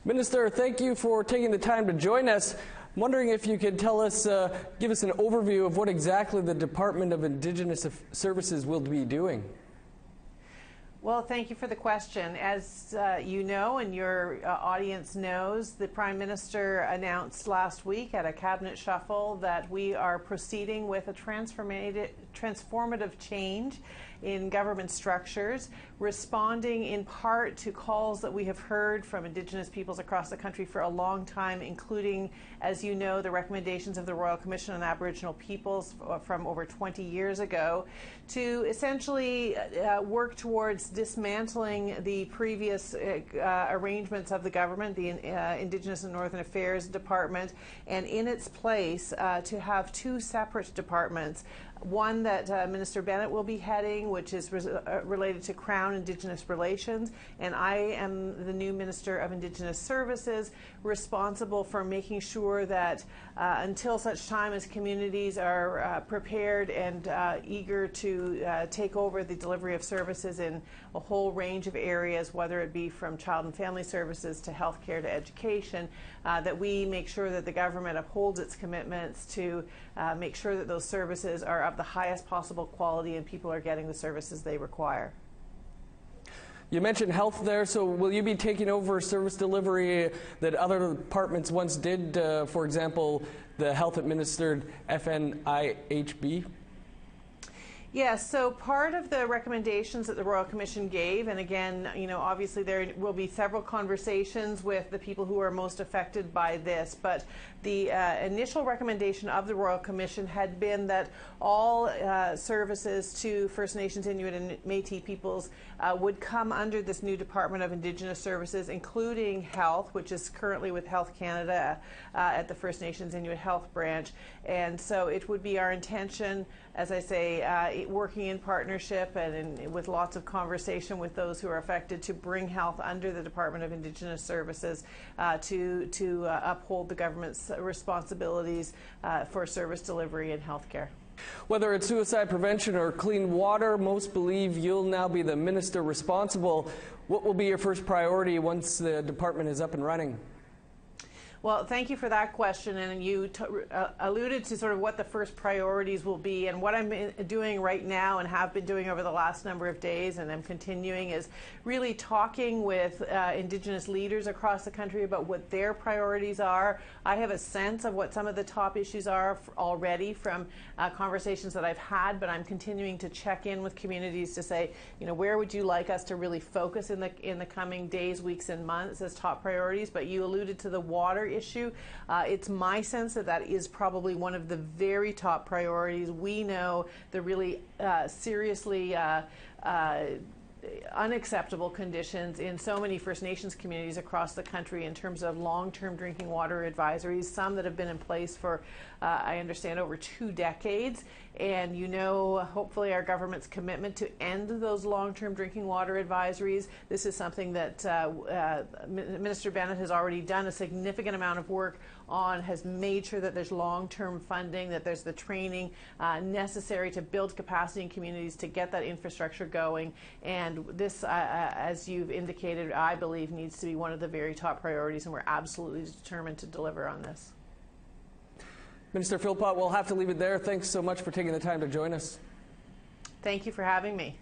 Minister, thank you for taking the time to join us. I'm wondering if you could tell us, give us an overview of what exactly the Department of Indigenous Services will be doing. Well, thank you for the question. As you know, and your audience knows, the Prime Minister announced last week at a cabinet shuffle that we are proceeding with a transformative change in government structures, responding in part to calls that we have heard from Indigenous peoples across the country for a long time, including, as you know, the recommendations of the Royal Commission on Aboriginal Peoples from over 20 years ago, to essentially work towards dismantling the previous arrangements of the government, the Indigenous and Northern Affairs Department, and in its place to have two separate departments. One that Minister Bennett will be heading, which is related to Crown Indigenous relations, and I am the new Minister of Indigenous Services, responsible for making sure that until such time as communities are prepared and eager to take over the delivery of services in a whole range of areas, whether it be from child and family services to healthcare to education, that we make sure that the government upholds its commitments to make sure that those services are of the highest possible quality and people are getting the services they require. You mentioned health there, so will you be taking over service delivery that other departments once did, for example, the health-administered FNIHB? Yes, so part of the recommendations that the Royal Commission gave, and again, you know, obviously there will be several conversations with the people who are most affected by this, but the initial recommendation of the Royal Commission had been that all services to First Nations, Inuit and Métis peoples would come under this new Department of Indigenous Services, including health, which is currently with Health Canada at the First Nations Inuit Health Branch. And so it would be our intention, as I say, working in partnership and with lots of conversation with those who are affected, to bring health under the Department of Indigenous Services to uphold the government's responsibilities for service delivery and healthcare. Whether it's suicide prevention or clean water, most believe you'll now be the minister responsible. What will be your first priority once the department is up and running? Well, thank you for that question, and you alluded to sort of what the first priorities will be, and what I'm doing right now and have been doing over the last number of days, and I'm continuing, is really talking with Indigenous leaders across the country about what their priorities are. I have a sense of what some of the top issues are already from conversations that I've had, but I'm continuing to check in with communities to say, you know, where would you like us to really focus in the coming days, weeks, and months as top priorities? But you alluded to the water issue. It's my sense that that is probably one of the very top priorities. We know the really seriously unacceptable conditions in so many First Nations communities across the country in terms of long-term drinking water advisories, some that have been in place for, I understand, over 2 decades. And you know, hopefully, our government's commitment to end those long-term drinking water advisories. This is something that Minister Bennett has already done a significant amount of work on, has made sure that there's long-term funding, that there's the training necessary to build capacity in communities to get that infrastructure going. And this, as you've indicated, I believe needs to be one of the very top priorities, and we're absolutely determined to deliver on this. Minister Philpott, we'll have to leave it there. Thanks so much for taking the time to join us. Thank you for having me.